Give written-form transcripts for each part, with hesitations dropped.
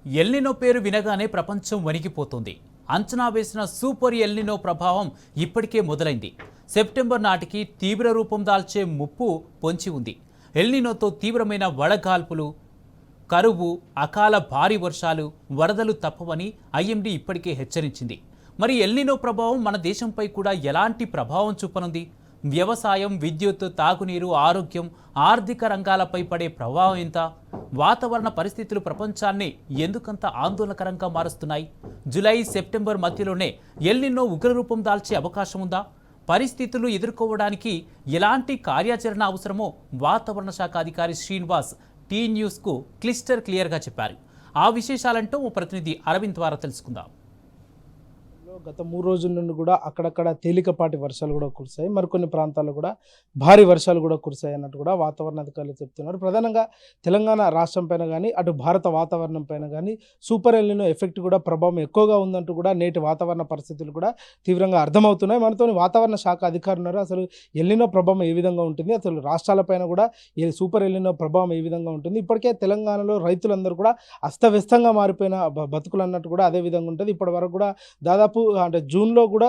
El Niño పేరు వినగానే ప్రపంచం వణికిపోతుంది. అంచనా వేసిన సూపర్ ఎల్నినో ప్రభావం ఇప్పటికే మొదలైంది. సెప్టెంబర్ నాటికి తీవ్ర రూపం దాల్చే ముప్పు పొంచి ఉంది. ఎల్నినోతో తీవ్రమైన వడగాల్పులు, కరువు, అకాల భారీ వర్షాలు, వరదలు తప్పవని ఐఎండీ ఇప్పటికే హెచ్చరించింది. మరి ఎల్నినో ప్రభావం మన దేశంపై కూడా ఎలాంటి ప్రభావం చూపనుంది? వ్యవసాయం, విద్యుత్, తాగునీరు, ఆరోగ్యం, ఆర్థిక రంగాలపై పడే ప్రభావం ఎంత? వాతావరణ పరిస్థితులు ప్రపంచాన్ని ఎందుకంత ఆందోళనకరంగా మారుస్తున్నాయి? జూలై, సెప్టెంబర్ మధ్యలోనే ఎల్నినో ఉగ్రరూపం దాల్చే అవకాశం ఉందా? పరిస్థితులు ఎదుర్కోవడానికి ఎలాంటి కార్యాచరణ అవసరమో వాతావరణ శాఖ అధికారి శ్రీనివాస్ టీ న్యూస్కు క్లియర్గా చెప్పారు. ఆ విశేషాలంటూ ఓ ప్రతినిధి అరవింద్ ద్వారా తెలుసుకుందాం. గత 3 రోజుల నుండి కూడా అక్కడక్కడ తేలికపాటి వర్షాలు కూడా కురిశాయి. మరికొన్ని ప్రాంతాల్లో కూడా భారీ వర్షాలు కూడా కురిశాయి అన్నట్టు కూడా వాతావరణ అధికారులు చెప్తున్నారు. ప్రధానంగా తెలంగాణ రాష్ట్రం పైన కానీ అటు భారత వాతావరణం పైన కానీ సూపర్ ఎల్నినో ఎఫెక్ట్ కూడా ప్రభావం ఎక్కువగా ఉందంటూ కూడా నేటి వాతావరణ పరిస్థితులు కూడా తీవ్రంగా అర్థమవుతున్నాయి. మనతో వాతావరణ శాఖ అధికారులు ఉన్నారు. అసలు ఎల్నినో ప్రభావం ఏ విధంగా ఉంటుంది, అసలు రాష్ట్రాలపైన కూడా ఈ సూపర్ ఎల్నినో ప్రభావం ఏ విధంగా ఉంటుంది, ఇప్పటికే తెలంగాణలో రైతులందరూ కూడా అస్తవ్యస్తంగా మారిపోయిన బతుకులు అన్నట్టు కూడా అదే విధంగా ఉంటుంది. ఇప్పటి వరకు కూడా దాదాపు అంటే జూన్లో కూడా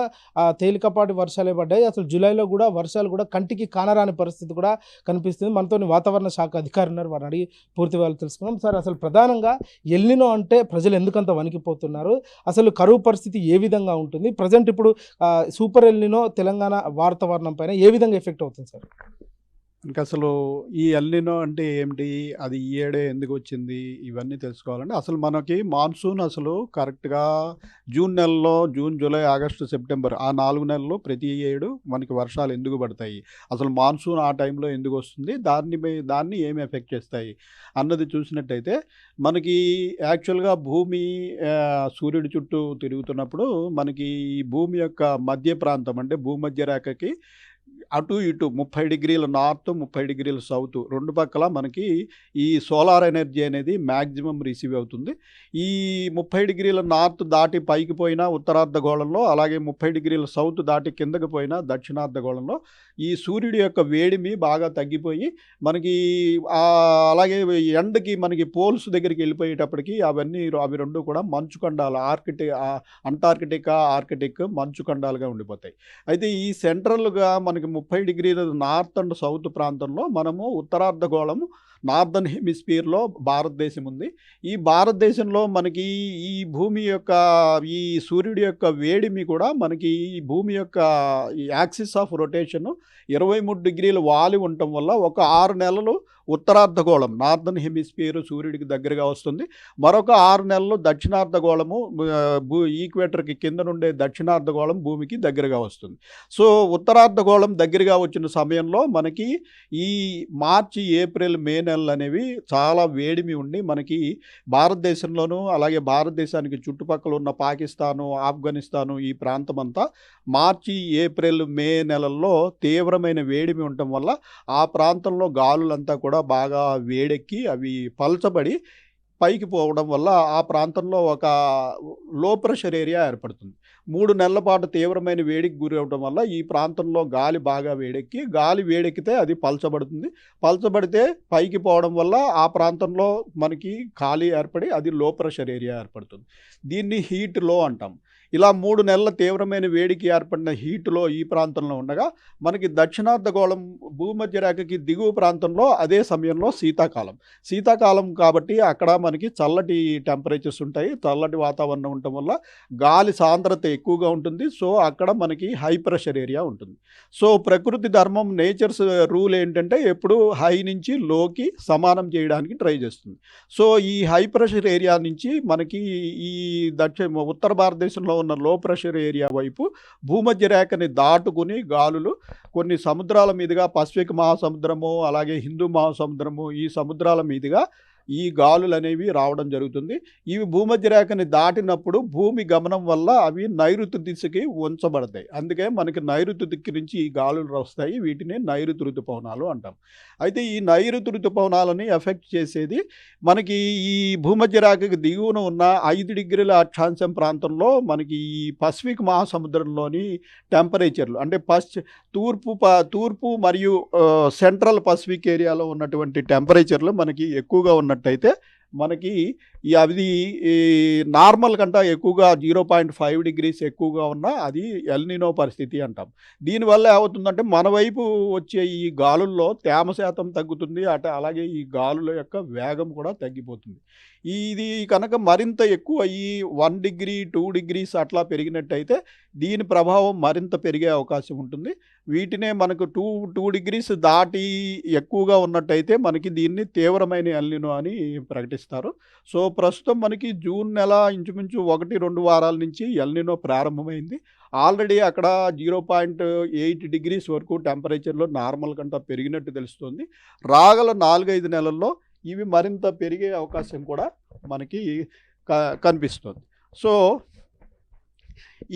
తేలికపాటి వర్షాలే పడ్డాయి. అసలు జూలైలో కూడా వర్షాలు కూడా కంటికి కానరాని పరిస్థితి కూడా కనిపిస్తుంది. మనతో వాతావరణ శాఖ అధికారి ఉన్నారు, వారిని అడిగి పూర్తి వాళ్ళు తెలుసుకున్నాం. సార్, అసలు ప్రధానంగా ఎల్నినో అంటే ప్రజలు ఎందుకంత వణికిపోతున్నారు, అసలు కరువు పరిస్థితి ఏ విధంగా ఉంటుంది, ప్రజెంట్ ఇప్పుడు సూపర్ ఎల్నినో తెలంగాణ వాతావరణం పైన ఏ విధంగా ఎఫెక్ట్ అవుతుంది సార్? ఇంకా అసలు ఈ ఎల్నినో అంటే ఏమిటి, అది ఈ ఏడే ఎందుకు వచ్చింది, ఇవన్నీ తెలుసుకోవాలంటే అసలు మనకి మాన్సూన్ అసలు కరెక్ట్గా జూన్ నెలలో, జూన్, జూలై, ఆగస్టు, సెప్టెంబర్ ఆ 4 నెలలు ప్రతి ఏడు మనకి వర్షాలు ఎందుకు పడతాయి, అసలు మాన్సూన్ ఆ టైంలో ఎందుకు వస్తుంది, దాన్ని ఏమి ఎఫెక్ట్ చేస్తాయి అన్నది చూసినట్టయితే మనకి యాక్చువల్గా భూమి సూర్యుడి చుట్టూ తిరుగుతున్నప్పుడు మనకి ఈ భూమి యొక్క మధ్య ప్రాంతం అంటే భూమధ్య రేఖకి అటు ఇటు 30 డిగ్రీల నార్త్, 30 డిగ్రీల సౌత్ రెండు పక్కల మనకి ఈ సోలార్ ఎనర్జీ అనేది మ్యాక్సిమం రిసీవ్ అవుతుంది. ఈ 30 డిగ్రీల నార్త్ దాటి పైకి పోయినా ఉత్తరార్ధగోళంలో, అలాగే 30 డిగ్రీల సౌత్ దాటి కిందకి పోయినా దక్షిణార్ధగోళంలో ఈ సూర్యుడి యొక్క వేడిమి బాగా తగ్గిపోయి మనకి అలాగే ఎండకి మనకి పోల్స్ దగ్గరికి వెళ్ళిపోయేటప్పటికి అవి రెండు కూడా మంచు ఖండాలు, ఆర్కిటిక్ మంచు ఖండాలుగా ఉండిపోతాయి. అయితే ఈ సెంట్రల్గా మనకి 30 డిగ్రీల నార్త్ అండ్ సౌత్ ప్రాంతంలో మనము ఉత్తరార్ధగోళము నార్దర్న్ హెమిస్ఫియర్లో భారతదేశం ఉంది. ఈ భారతదేశంలో మనకి ఈ భూమి యొక్క ఈ సూర్యుడి యొక్క వేడిమి కూడా మనకి ఈ భూమి యొక్క ఈ యాక్సిస్ ఆఫ్ రొటేషన్ 23 డిగ్రీల వాలి ఉండటం వల్ల ఒక 6 నెలలు ఉత్తరార్ధగోళం నార్దర్న్ హెమిస్ఫియర్ సూర్యుడికి దగ్గరగా వస్తుంది. మరొక 6 నెలలు దక్షిణార్ధగోళము ఈక్వేటర్కి కింద నుండే దక్షిణార్ధగోళం భూమికి దగ్గరగా వస్తుంది. సో ఉత్తరార్ధగోళం దగ్గరగా వచ్చిన సమయంలో మనకి ఈ మార్చి, ఏప్రిల్, మే నెలలు అనేవి చాలా వేడిమి ఉండి మనకి భారతదేశంలోనూ అలాగే భారతదేశానికి చుట్టుపక్కల ఉన్న పాకిస్తాను, ఆఫ్ఘనిస్తాను ఈ ప్రాంతం అంతా మార్చి, ఏప్రిల్, మే నెలల్లో తీవ్రమైన వేడిమి ఉండటం వల్ల ఆ ప్రాంతంలో గాలులంతా కూడా బాగా వేడెక్కి అవి పల్చబడి పైకి పోవడం వల్ల ఆ ప్రాంతంలో ఒక లో ప్రెషర్ ఏరియా ఏర్పడుతుంది. 3 నెలల పాటు తీవ్రమైన వేడికి గురి అవడం వల్ల ఈ ప్రాంతంలో గాలి బాగా వేడెక్కితే అది పల్చబడుతుంది. పల్చబడితే పైకి పోవడం వల్ల ఆ ప్రాంతంలో మనకి ఖాళీ ఏర్పడి అది లో ప్రెషర్ ఏరియా ఏర్పడుతుంది. దీన్ని హీట్ లో అంటాం. ఇలా 3 నెలల తీవ్రమైన వేడికి ఏర్పడిన హీట్లో ఈ ప్రాంతంలో ఉండగా మనకి దక్షిణార్ధగోళం భూమధ్య రేఖకి దిగువ ప్రాంతంలో అదే సమయంలో శీతాకాలం కాబట్టి అక్కడ మనకి చల్లటి టెంపరేచర్స్ ఉంటాయి, చల్లటి వాతావరణం ఉండటం వల్ల గాలి సాంద్రత ఎక్కువగా ఉంటుంది. సో అక్కడ మనకి హై ప్రెషర్ ఏరియా ఉంటుంది. సో ప్రకృతి ధర్మం, నేచర్స్ రూల్ ఏంటంటే ఎప్పుడు హై నుంచి లోకి సమానం చేయడానికి ట్రై చేస్తుంది. సో ఈ హై ప్రెషర్ ఏరియా నుంచి మనకి ఈ ఉత్తర భారతదేశంలో ఉన్న లో ప్రెషర్ ఏరియా వైపు భూమధ్య రేఖని దాటుకుని గాలులు కొన్ని సముద్రాల మీదుగా, పసిఫిక్ మహాసముద్రము అలాగే హిందూ మహాసముద్రము ఈ సముద్రాల మీదుగా ఈ గాలులు అనేవి రావడం జరుగుతుంది. ఇవి భూమధ్య రేఖని దాటినప్పుడు భూమి గమనం వల్ల అవి నైరుతి దిశకి ఉంచబడతాయి. అందుకే మనకి నైరుతి దిక్కు నుంచి ఈ గాలులు వస్తాయి. వీటిని నైరుతి ఋతుపవనాలు అంటాం. అయితే ఈ నైరుతి ఋతుపవనాలని ఎఫెక్ట్ చేసేది మనకి ఈ భూమధ్య రేఖకి దిగువన ఉన్న 5 డిగ్రీల అక్షాంశం ప్రాంతంలో మనకి ఈ పసిఫిక్ మహాసముద్రంలోని టెంపరేచర్లు అంటే తూర్పు మరియు సెంట్రల్ పసిఫిక్ ఏరియాలో ఉన్నటువంటి టెంపరేచర్లు మనకి ఎక్కువగా ఉన్నట్టయితే మనకి అది ఈ నార్మల్ కంటే ఎక్కువగా 0.5 డిగ్రీస్ ఎక్కువగా ఉన్న అది ఎల్నినో పరిస్థితి అంటాం. దీనివల్ల ఏమవుతుందంటే మన వైపు వచ్చే ఈ గాలుల్లో తేమ శాతం తగ్గుతుంది. అలాగే ఈ గాలుల యొక్క వేగం కూడా తగ్గిపోతుంది. ఇది కనుక మరింత ఎక్కువ ఈ 1 డిగ్రీ 2 డిగ్రీస్ అట్లా పెరిగినట్టయితే దీని ప్రభావం మరింత పెరిగే అవకాశం ఉంటుంది. వీటినే మనకు 2 డిగ్రీస్ దాటి ఎక్కువగా ఉన్నట్టయితే మనకి దీన్ని తీవ్రమైన ఎల్నినో అని ప్రకటిస్తారు. సో ప్రస్తుతం మనకి జూన్ నెల ఇంచుమించు 1-2 వారాల నుంచి ఎల్నినో ప్రారంభమైంది. ఆల్రెడీ అక్కడ 0.8 డిగ్రీస్ వరకు టెంపరేచర్లో నార్మల్ కంటే పెరిగినట్టు తెలుస్తుంది. రాగల 4-5 నెలల్లో ఇవి మరింత పెరిగే అవకాశం కూడా మనకి కనిపిస్తుంది. సో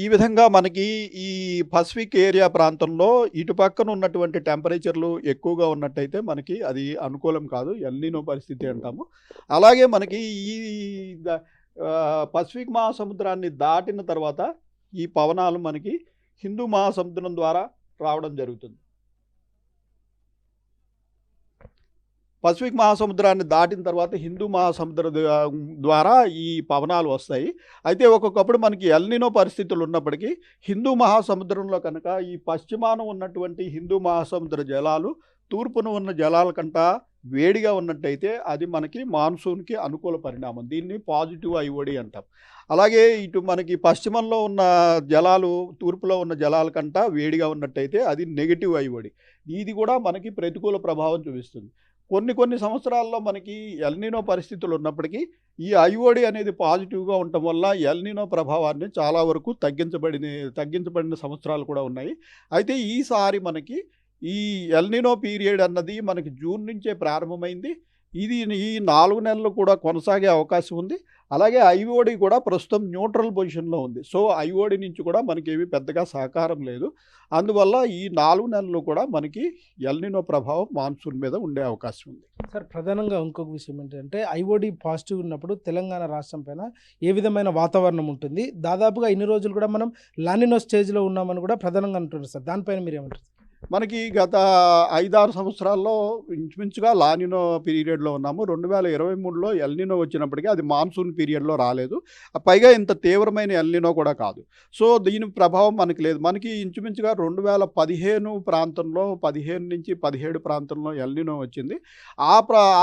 ఈ విధంగా మనకి ఈ పసిఫిక్ ఏరియా ప్రాంతంలో ఇటు పక్కన ఉన్నటువంటి టెంపరేచర్లు ఎక్కువగా ఉన్నట్టయితే మనకి అది అనుకూలం కాదు, ఎల్నినో పరిస్థితి అంటాము. అలాగే మనకి ఈ పసిఫిక్ మహాసముద్రాన్ని దాటిన తర్వాత ఈ పవనాలు మనకి హిందూ మహాసముద్రం ద్వారా రావడం జరుగుతుంది. పసిఫిక్ మహాసముద్రాన్ని దాటిన తర్వాత హిందూ మహాసముద్రం ద్వారా ఈ పవనాలు వస్తాయి. అయితే ఒక్కొక్కప్పుడు మనకి ఎల్నినో పరిస్థితులు ఉన్నప్పటికీ హిందూ మహాసముద్రంలో కనుక ఈ పశ్చిమాన ఉన్నటువంటి హిందూ మహాసముద్ర జలాలు తూర్పున ఉన్న జలాల కంటే వేడిగా ఉన్నట్టయితే అది మనకి మాన్సూన్కి అనుకూల పరిణామం. దీన్ని పాజిటివ్ ఐఓడి అంటాం. అలాగే ఇటు మనకి పశ్చిమంలో ఉన్న జలాలు తూర్పులో ఉన్న జలాల కంటే వేడిగా ఉన్నట్టయితే అది నెగిటివ్ ఐఓడి. ఇది కూడా మనకి ప్రతికూల ప్రభావం చూపిస్తుంది. కొన్ని సంవత్సరాల్లో మనకి ఎల్నినో పరిస్థితులు ఉన్నప్పటికీ ఈ ఐఓడి అనేది పాజిటివ్గా ఉండటం వల్ల ఎల్నినో ప్రభావాన్ని చాలా వరకు తగ్గించబడిన సంవత్సరాలు కూడా ఉన్నాయి. అయితే ఈసారి మనకి ఈ ఎల్నినో పీరియడ్ అన్నది మనకి జూన్ నుంచే ప్రారంభమైంది. ఇది ఈ 4 నెలలు కూడా కొనసాగే అవకాశం ఉంది. అలాగే ఐఓడి కూడా ప్రస్తుతం న్యూట్రల్ పొజిషన్లో ఉంది. సో ఐఓడి నుంచి కూడా మనకేమీ పెద్దగా సహకారం లేదు. అందువల్ల ఈ 4 నెలలు కూడా మనకి ఎల్నినో ప్రభావం మాన్సూన్ మీద ఉండే అవకాశం ఉంది. సార్ ప్రధానంగా ఇంకొక విషయం ఏంటంటే ఐఓడి పాజిటివ్ ఉన్నప్పుడు తెలంగాణ రాష్ట్రం పైన ఏ విధమైన వాతావరణం ఉంటుంది? దాదాపుగా ఇన్ని రోజులు కూడా మనం లానినో స్టేజ్లో ఉన్నామని కూడా ప్రధానంగా అంటున్నారు సార్. దానిపైన మీరు ఏమంటారు? మనకి గత 5-6 సంవత్సరాల్లో ఇంచుమించుగా లానినో పీరియడ్లో ఉన్నాము. 2023లో ఎల్నినో వచ్చినప్పటికీ అది మాన్సూన్ పీరియడ్లో రాలేదు. పైగా ఇంత తీవ్రమైన ఎల్నినో కూడా కాదు. సో దీని ప్రభావం మనకి లేదు. మనకి ఇంచుమించుగా 2015 ప్రాంతంలో 15-17 ప్రాంతంలో ఎల్నినో వచ్చింది.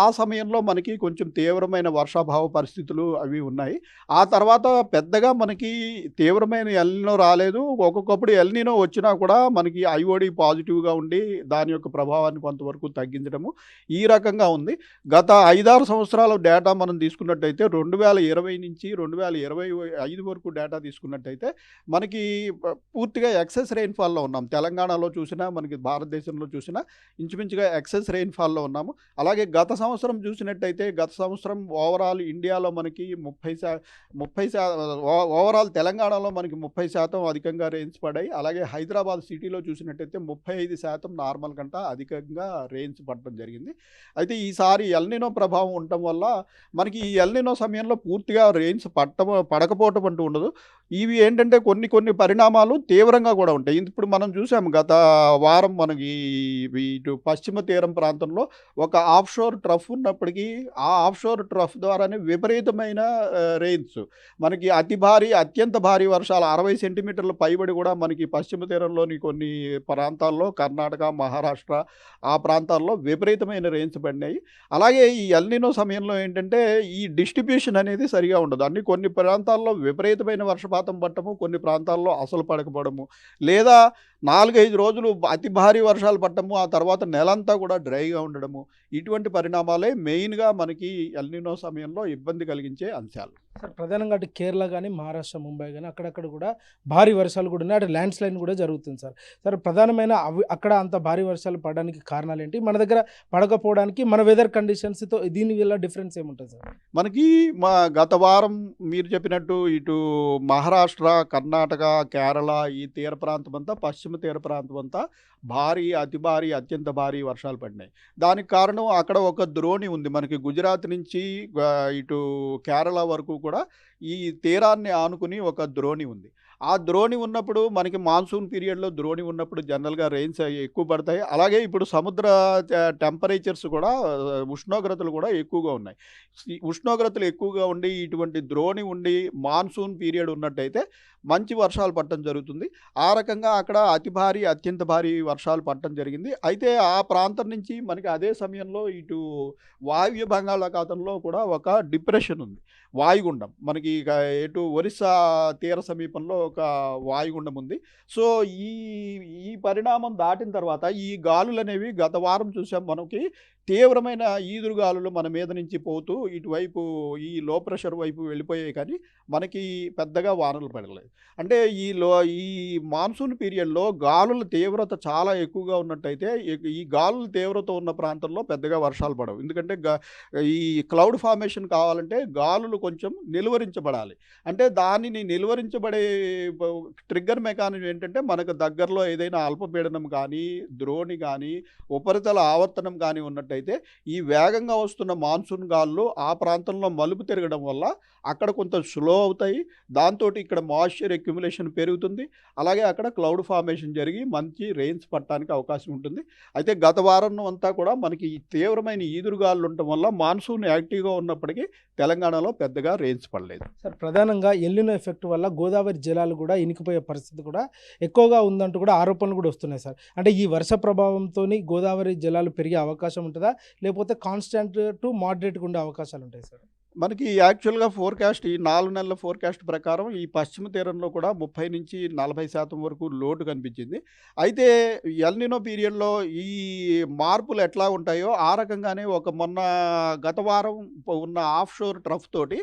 ఆ సమయంలో మనకి కొంచెం తీవ్రమైన వర్షాభావ పరిస్థితులు అవి ఉన్నాయి. ఆ తర్వాత పెద్దగా మనకి తీవ్రమైన ఎల్నినో రాలేదు. ఒక్కొక్కప్పుడు ఎల్నినో వచ్చినా కూడా మనకి ఐఓడి పాజిటివ్గా ఉండి దాని యొక్క ప్రభావాన్ని కొంతవరకు తగ్గించడము ఈ రకంగా ఉంది. గత 5-6 సంవత్సరాల డేటా మనం తీసుకున్నట్టయితే 2020 నుంచి 2025 వరకు డేటా తీసుకున్నట్టయితే మనకి పూర్తిగా ఎక్సెస్ రెయిన్ఫాల్లో ఉన్నాం. తెలంగాణలో చూసినా మనకి భారతదేశంలో చూసినా ఇంచుమించుగా ఎక్సెస్ రెయిన్ఫాల్లో ఉన్నాము. అలాగే గత సంవత్సరం చూసినట్టయితే గత సంవత్సరం ఓవరాల్ ఇండియాలో మనకి 30% ఓవరాల్ తెలంగాణలో మనకి 30% అధికంగా రెయిన్స్ పడ్డాయి. అలాగే హైదరాబాద్ సిటీలో చూసినట్టయితే 35% నార్మల్ కంటే అధికంగా రెయిన్స్ పడడం జరిగింది. అయితే ఈసారి ఎల్నినో ప్రభావం ఉండటం వల్ల మనకి ఈ ఎల్నినో సమయంలో పూర్తిగా రెయిన్స్ పడకపోవటం అంటూ ఉండదు. ఇవి ఏంటంటే కొన్ని పరిణామాలు తీవ్రంగా కూడా ఉంటాయి. ఇప్పుడు మనం చూసాము గత వారం మనకి ఇటు పశ్చిమ తీరం ప్రాంతంలో ఒక ఆఫ్షోర్ ట్రఫ్ ఉన్నప్పటికీ ఆ ఆఫ్షోర్ ట్రఫ్ ద్వారానే విపరీతమైన రెయిన్స్ మనకి అత్యంత భారీ వర్షాలు 60 సెంటీమీటర్ల పైబడి కూడా మనకి పశ్చిమ తీరంలోని కొన్ని ప్రాంతాల్లో కర్ణాటక, మహారాష్ట్ర ఆ ప్రాంతాల్లో విపరీతమైన రెయిన్స్ పడినాయి. అలాగే ఈ ఎల్నినో సమయంలో ఏంటంటే ఈ డిస్ట్రిబ్యూషన్ అనేది సరిగా ఉండదు. కొన్ని ప్రాంతాల్లో విపరీతమైన వర్షపాతం పడటము, కొన్ని ప్రాంతాల్లో అసలు పడకపోవడము, లేదా 4-5 రోజులు అతి భారీ వర్షాలు పడటము, ఆ తర్వాత నెలంతా కూడా డ్రైగా ఉండడము, ఇటువంటి పరిణామాలే మెయిన్గా మనకి ఎల్నినో సమయంలో ఇబ్బంది కలిగించే అంశాలు. సార్ ప్రధానంగా అటు కేరళ కానీ మహారాష్ట్ర ముంబై కానీ అక్కడక్కడ కూడా భారీ వర్షాలు కూడా ఉన్నాయి. అటు ల్యాండ్ స్లైడ్ కూడా జరుగుతుంది సార్ ప్రధానమైన అక్కడ అంత భారీ వర్షాలు పడడానికి కారణాలు ఏంటి? మన దగ్గర పడకపోవడానికి మన వెదర్ కండిషన్స్తో దీని వల్ల డిఫరెన్స్ ఏముంటుంది సార్? మనకి గత వారం మీరు చెప్పినట్టు ఇటు మహారాష్ట్ర, కర్ణాటక, కేరళ ఈ తీర ప్రాంతం అంతా, పశ్చిమ తీర ప్రాంతం అంతా భారీ, అతి భారీ, అత్యంత భారీ వర్షాలు పడినాయి. దానికి కారణం అక్కడ ఒక ద్రోణి ఉంది. మనకి గుజరాత్ నుంచి ఇటు కేరళ వరకు కూడా ఈ తీరాన్ని ఆనుకుని ఒక ద్రోణి ఉంది. ఆ ద్రోణి ఉన్నప్పుడు మనకి మాన్సూన్ పీరియడ్‌లో ద్రోణి ఉన్నప్పుడు జనరల్‌గా రెయిన్స్ ఎక్కువ పడతాయి. అలాగే ఇప్పుడు సముద్ర టెంపరేచర్స్ కూడా ఉష్ణోగ్రతలు కూడా ఎక్కువగా ఉన్నాయి. ఈ ఉష్ణోగ్రతలు ఎక్కువగా ఉండి ఇటువంటి ద్రోణి ఉండి మాన్సూన్ పీరియడ్ ఉన్నట్టయితే మంచి వర్షాలు పడటం జరుగుతుంది. ఆ రకంగా అక్కడ అతి భారీ, అత్యంత భారీ వర్షాలు పడటం జరిగింది. అయితే ఆ ప్రాంతం నుంచి మనకి అదే సమయంలో ఇటు వాయువ్య బంగాళాఖాతంలో కూడా ఒక డిప్రెషన్ ఉంది. వాయుగుండం మనకి ఇక ఎటు ఒరిస్సా తీర సమీపంలో ఒక వాయుగుండం ఉంది. సో ఈ ఈ పరిణామం దాటిన తర్వాత ఈ గాలులనేవి గత వారం చూసాం మనకి తీవ్రమైన ఈదురుగాలులు మన మీద నుంచి పోతూ ఇటువైపు ఈ లో ప్రెషర్ వైపు వెళ్ళిపోయాయి కానీ మనకి పెద్దగా వానలు పడలేదు. అంటే ఈ మాన్సూన్ పీరియడ్‌లో గాలుల తీవ్రత చాలా ఎక్కువగా ఉన్నట్టయితే ఈ గాలుల తీవ్రత ఉన్న ప్రాంతంలో పెద్దగా వర్షాలు పడవు. ఎందుకంటే ఈ క్లౌడ్ ఫార్మేషన్ కావాలంటే గాలులు కొంచెం నిలువరించబడాలి. అంటే దానిని నిలువరించబడే ట్రిగ్గర్ మెకానిజం ఏంటంటే మనకు దగ్గరలో ఏదైనా అల్పపీడనం కానీ, ద్రోణి కానీ, ఉపరితల ఆవర్తనం కానీ ఉన్నట్టయితే ఈ వేగంగా వస్తున్న మాన్సూన్ గాలులు ఆ ప్రాంతంలో మలుపు తిరగడం వల్ల అక్కడ కొంత స్లో అవుతాయి. దాంతోటి ఇక్కడ మాయిశ్చర్ అక్యుములేషన్ పెరుగుతుంది. అలాగే అక్కడ క్లౌడ్ ఫార్మేషన్ జరిగి మంచి రెయిన్స్ పడటానికి అవకాశం ఉంటుంది. అయితే గత వారం అంతా కూడా మనకి ఈ తీవ్రమైన ఈదురుగాలులు ఉండటం వల్ల మాన్సూన్ యాక్టివ్‌గా ఉన్నప్పటికీ తెలంగాణలో పెద్దగా రెయిన్స్ పడలేదు. సార్ ప్రధానంగా ఎల్నినో ఎఫెక్ట్ వల్ల గోదావరి జలాలు కూడా ఇనికిపోయే పరిస్థితి కూడా ఎక్కువగా ఉందంటూ కూడా ఆరోపణలు కూడా వస్తున్నాయి సార్. అంటే ఈ వర్ష ప్రభావంతోని గోదావరి జలాలు పెరిగే అవకాశం ఉంటుందా? లేకపోతే కాన్స్టాంట్ టు మోడరేట్‌గా ఉండే అవకాశాలు ఉంటాయి సార్? మనకి యాక్చువల్‌గా ఫోర్‌కాస్ట్ ఈ 4 నెలల ఫోర్‌కాస్ట్ ప్రకారం ఈ పశ్చిమ తీరంలో కూడా 30-40% వరకు లోటు కనిపించింది. అయితే ఎల్‌నినో పీరియడ్‌లో ఈ మార్పులు ఎట్లా ఉంటాయో ఆ రకంగానే మొన్న గత వారం ఉన్న ఆఫ్ షోర్ ట్రఫ్ తోటి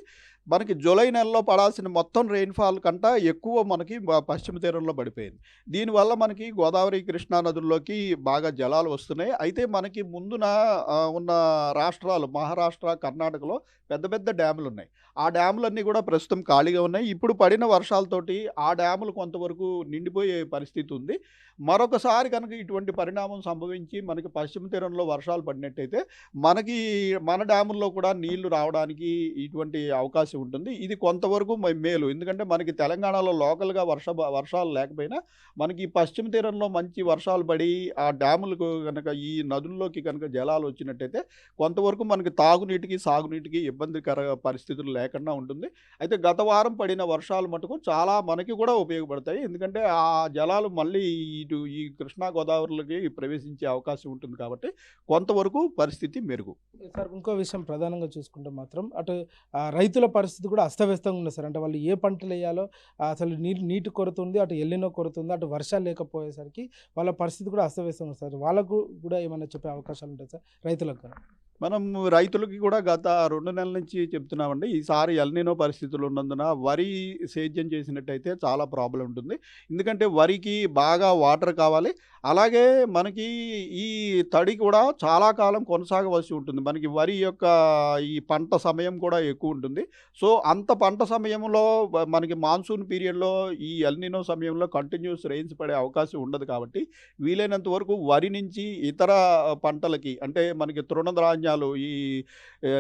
మనకి జూలై నెలలో పడాల్సిన మొత్తం రెయిన్‌ఫాల్ కంటా ఎక్కువ మనకి పశ్చిమ తీరంలో పడిపోయింది. దీనివల్ల మనకి గోదావరి, కృష్ణా నదుల్లోకి బాగా జలాలు వస్తున్నాయి. అయితే మనకి ముందున ఉన్న రాష్ట్రాలు మహారాష్ట్ర, కర్ణాటకలో పెద్ద పెద్ద డ్యాములున్నాయి. ఆ డ్యాములన్నీ కూడా ప్రస్తుతం ఖాళీగా ఉన్నాయి. ఇప్పుడు పడిన వర్షాలతోటి ఆ డ్యాములు కొంతవరకు నిండిపోయే పరిస్థితి ఉంది. మరొకసారి కనుక ఇటువంటి పరిణామం సంభవించి మనకి పశ్చిమ తీరంలో వర్షాలు పడినట్టయితే మనకి మన డ్యాముల్లో కూడా నీళ్లు రావడానికి ఇటువంటి అవకాశం ఉంటుంది. ఇది కొంతవరకు మేలు. ఎందుకంటే మనకి తెలంగాణలో లోకల్‌గా వర్షాలు లేకపోయినా మనకి ఈ పశ్చిమ తీరంలో మంచి వర్షాలు పడి ఆ డ్యాములకు గనక ఈ నదుల్లోకి కనుక జలాలు వచ్చినట్టయితే కొంతవరకు మనకి తాగునీటికి, సాగునీటికి ఇబ్బందికర పరిస్థితులు లేకుండా ఉంటుంది. అయితే గత వారం పడిన వర్షాలు మటుకు చాలా మనకి కూడా ఉపయోగపడతాయి. ఎందుకంటే ఆ జలాలు మళ్ళీ ఇటు ఈ కృష్ణా, గోదావరిలోకి ప్రవేశించే అవకాశం ఉంటుంది కాబట్టి కొంతవరకు పరిస్థితి మెరుగు. సార్ ఇంకో విషయం ప్రధానంగా చూసుకుంటే మాత్రం అటు రైతుల పరిస్థితి కూడా అస్తవ్యస్తంగా ఉంది సార్. అంటే వాళ్ళు ఏ పంటలు వేయాలో అసలు నీటి కొరత ఉంది, అటు ఎల్లినో కొరత ఉంది, అటు వర్షాలు లేకపోయేసరికి వాళ్ళ పరిస్థితి కూడా అస్తవ్యస్తంగా ఉంది సార్. వాళ్ళకు కూడా ఏమైనా చెప్పే అవకాశాలు ఉంటాయి సార్ రైతులకు గాని? మనం రైతులకి కూడా గత 2 నెలల నుంచి చెప్తున్నామండి. ఈసారి ఎల్‌నినో పరిస్థితులు ఉన్నందున వరి సేద్యం చేసినట్టయితే చాలా ప్రాబ్లమ్ ఉంటుంది. ఎందుకంటే వరికి బాగా వాటర్ కావాలి. అలాగే మనకి ఈ తడి కూడా చాలా కాలం కొనసాగవలసి ఉంటుంది. మనకి వరి యొక్క ఈ పంట సమయం కూడా ఎక్కువ ఉంటుంది. సో అంత పంట సమయంలో మనకి మాన్సూన్ పీరియడ్‌లో ఈ ఎల్‌నినో సమయంలో కంటిన్యూస్ రెయిన్స్ పడే అవకాశం ఉండదు కాబట్టి వీలైనంత వరకు వరి నుంచి ఇతర పంటలకి అంటే మనకి తృణధాన్యాలు ఈ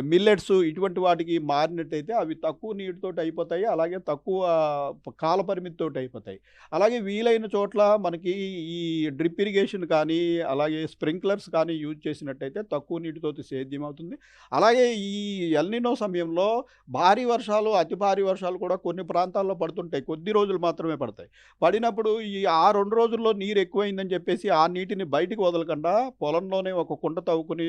మిల్లెట్స్ ఇటువంటి వాటికి మారినట్టయితే అవి తక్కువ నీటితోటి అయిపోతాయి. అలాగే తక్కువ కాల పరిమితితోటి అయిపోతాయి. అలాగే వీలైన చోట్ల మనకి ఈ డ్రిప్ ఇరిగేషన్ కానీ, అలాగే స్ప్రింక్లర్స్ కానీ యూజ్ చేసినట్టయితే తక్కువ నీటితోటి సేద్యం అవుతుంది. అలాగే ఈ ఎల్‌నినో సమయంలో భారీ వర్షాలు, అతి భారీ వర్షాలు కూడా కొన్ని ప్రాంతాల్లో పడుతుంటాయి. కొద్ది రోజులు మాత్రమే పడతాయి. పడినప్పుడు ఆ 2 రోజుల్లో నీరు ఎక్కువైందని చెప్పేసి ఆ నీటిని బయటికి వదలకుండా పొలంలోనే ఒక కుంట తవ్వుకొని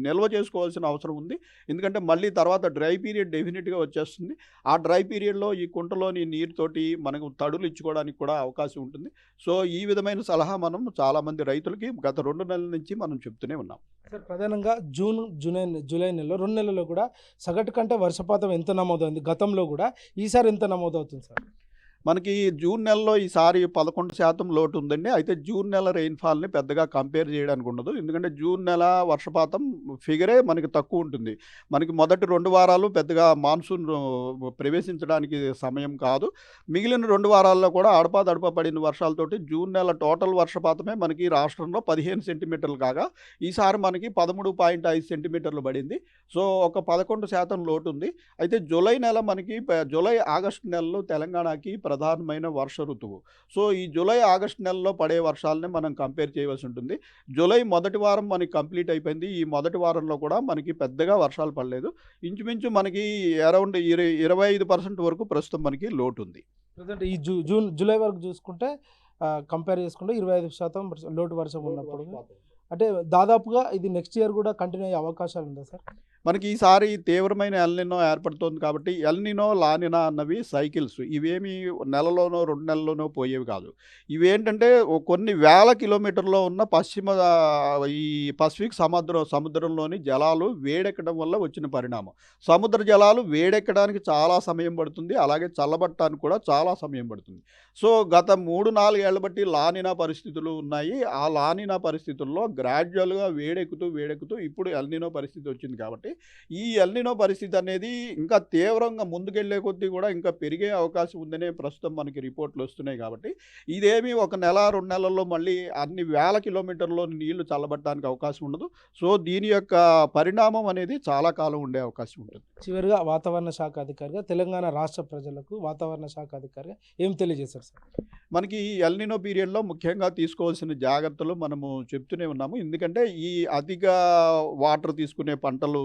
నిల్వ చేసుకోవాల్సిన అవసరం ఉంది. ఎందుకంటే మళ్ళీ తర్వాత డ్రై పీరియడ్ డెఫినిట్‌గా వచ్చేస్తుంది. ఆ డ్రై పీరియడ్‌లో ఈ కుంటలోని నీరుతోటి మనకు తడులు ఇచ్చుకోవడానికి కూడా అవకాశం ఉంటుంది. సో ఈ విధమైన సలహా మనం చాలామంది రైతులకి గత 2 నెలల నుంచి మనం చెప్తూనే ఉన్నాం. సార్ ప్రధానంగా జూలై నెలలో 2 నెలల్లో కూడా సగటు కంటే వర్షపాతం ఎంత నమోదైంది గతంలో కూడా? ఈసారి ఎంత నమోదవుతుంది సార్? మనకి జూన్ నెలలో ఈసారి 11% లోటు ఉందండి. అయితే జూన్ నెల రెయిన్‌ఫాల్‌ని పెద్దగా కంపేర్ చేయడానికి ఉండదు. ఎందుకంటే జూన్ నెల వర్షపాతం ఫిగరే మనకి తక్కువ ఉంటుంది. మనకి మొదటి 2 వారాలు పెద్దగా మాన్సూన్ ప్రవేశించడానికి సమయం కాదు. మిగిలిన 2 వారాల్లో కూడా అడపాదడపా పడిన వర్షాలతోటి జూన్ నెల టోటల్ వర్షపాతమే మనకి రాష్ట్రంలో 15 సెంటీమీటర్లు కాగా ఈసారి మనకి 13.5 సెంటీమీటర్లు పడింది. సో, ఒక 11% లోటు ఉంది. అయితే జూలై నెల మనకి జూలై, ఆగస్టు నెలలు తెలంగాణకి ప్రధానమైన వర్ష ఋతువు. సో, ఈ జూలై, ఆగస్టు నెలలో పడే వర్షాలని మనం కంపేర్ చేయవలసి ఉంటుంది. జూలై మొదటి వారం మనకి కంప్లీట్ అయిపోయింది. ఈ మొదటి వారంలో కూడా మనకి పెద్దగా వర్షాలు పడలేదు. ఇంచుమించు మనకి అరౌండ్ 25% వరకు ప్రస్తుతం మనకి లోటుంది. ప్రజెంట్ ఈ జూలై వరకు చూసుకుంటే కంపేర్ చేసుకుంటే 25% లోటు వర్షం ఉన్నప్పుడు అంటే దాదాపుగా ఇది నెక్స్ట్ ఇయర్ కూడా కంటిన్యూ అయ్యే అవకాశాలు ఉందా సార్? మనకి ఈసారి తీవ్రమైన ఎల్‌నినో ఏర్పడుతోంది కాబట్టి ఎల్‌నినో, లానినా అన్నవి సైకిల్స్. ఇవేమి నెలలోనో, 2 నెలల్లోనో పోయేవి కాదు. ఇవేంటంటే కొన్ని వేల కిలోమీటర్లో ఉన్న ఈ పసిఫిక్ సముద్రంలోని జలాలు వేడెక్కడం వల్ల వచ్చిన పరిణామం. సముద్ర జలాలు వేడెక్కడానికి చాలా సమయం పడుతుంది. అలాగే చల్లబడటానికి కూడా చాలా సమయం పడుతుంది. సో, గత 3, 4 ఏళ్ల బట్టి లానినా పరిస్థితులు ఉన్నాయి. ఆ లానినా పరిస్థితుల్లో గ్రాడ్యువల్‌గా వేడెక్కుతూ ఇప్పుడు ఎల్‌నినో పరిస్థితి వచ్చింది కాబట్టి ఈ ఎల్‌నినో పరిస్థితి అనేది ఇంకా తీవ్రంగా ముందుకెళ్లే కొద్దీ కూడా ఇంకా పెరిగే అవకాశం ఉందనే ప్రస్తుతం మనకి రిపోర్ట్‌లు వస్తున్నాయి కాబట్టి ఇదేమి ఒక నెల, 2 నెలల్లో మళ్ళీ అన్ని వేల కిలోమీటర్‌లో నీళ్లు చల్లబడటానికి అవకాశం ఉండదు. సో, దీని యొక్క పరిణామం అనేది చాలా కాలం ఉండే అవకాశం ఉంటుంది. చివరిగా వాతావరణ శాఖ అధికారిగా తెలంగాణ రాష్ట్ర ప్రజలకు వాతావరణ శాఖ అధికారిగా ఏం తెలియజేశారు సార్? మనకి ఈ ఎల్‌నినో పీరియడ్‌లో ముఖ్యంగా తీసుకోవాల్సిన జాగ్రత్తలు మనము చెప్తూనే ఉన్నాము. ఎందుకంటే ఈ అధిక వాటర్ తీసుకునే పంటలు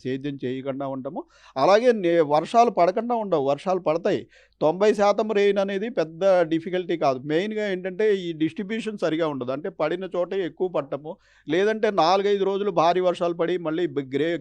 సేద్యం చేయకుండా ఉండము. అలాగే వర్షాలు పడకుండా ఉండవు. వర్షాలు పడతాయి. 90% రెయిన్ అనేది పెద్ద డిఫికల్టీ కాదు. మెయిన్‌గా ఏంటంటే ఈ డిస్ట్రిబ్యూషన్ సరిగా ఉండదు. అంటే పడిన చోటే ఎక్కువ పడటము, లేదంటే 4, 5 రోజులు భారీ వర్షాలు పడి మళ్ళీ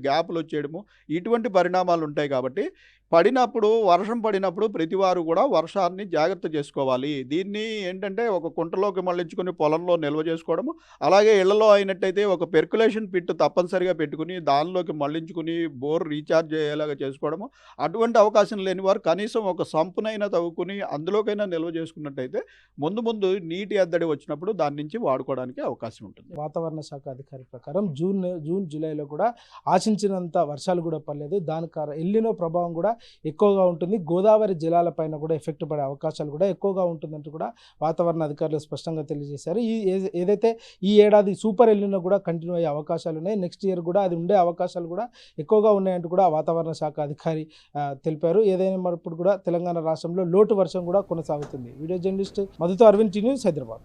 గ్యాప్‌లు వచ్చేయడము, ఇటువంటి పరిణామాలు ఉంటాయి కాబట్టి వర్షం పడినప్పుడు ప్రతివారు కూడా వర్షాన్ని జాగ్రత్త చేసుకోవాలి. దీన్ని ఏంటంటే ఒక కుంటలోకి మళ్లించుకొని పొలంలో నిల్వ చేసుకోవడము, అలాగే ఇళ్లలో అయినట్టయితే ఒక పెర్కులేషన్ పిట్ తప్పనిసరిగా పెట్టుకుని దానిలోకి మళ్లించుకుని బోర్ రీఛార్జ్ అయ్యేలాగా చేసుకోవడము. అటువంటి అవకాశం లేని వారు కనీసం ఒక సంపునైనా తవ్వుకుని అందులోకైనా నిల్వ చేసుకున్నట్టయితే ముందు నీటి ఎద్దడి వచ్చినప్పుడు దాని నుంచి వాడుకోవడానికి అవకాశం ఉంటుంది. వాతావరణ శాఖ అధికారి ప్రకారం జూన్, జూలైలో కూడా ఆశించినంత వర్షాలు కూడా పడలేదు. దాని ఎల్‌నినో ప్రభావం కూడా ఎక్కువగా ఉంటుంది. గోదావరి జలాలపైన కూడా ఎఫెక్ట్ పడే అవకాశాలు కూడా ఎక్కువగా ఉంటుందంటూ కూడా వాతావరణ అధికారులు స్పష్టంగా తెలియజేశారు. ఏదైతే ఈ ఏడాది సూపర్ ఎల్‌నినో కూడా కంటిన్యూ అయ్యే అవకాశాలు ఉన్నాయి. నెక్స్ట్ ఇయర్ కూడా అది ఉండే అవకాశాలు కూడా ఎక్కువగా ఉన్నాయంటూ కూడా వాతావరణ శాఖ అధికారి తెలిపారు. ఏదైనా ఇప్పుడు కూడా తెలంగాణ రాష్ట్రంలో లోటు వర్షం కూడా కొనసాగుతుంది. వీడియో జర్నలిస్ట్ మధుతో, అరవింద్, టీ న్యూస్, హైదరాబాద్.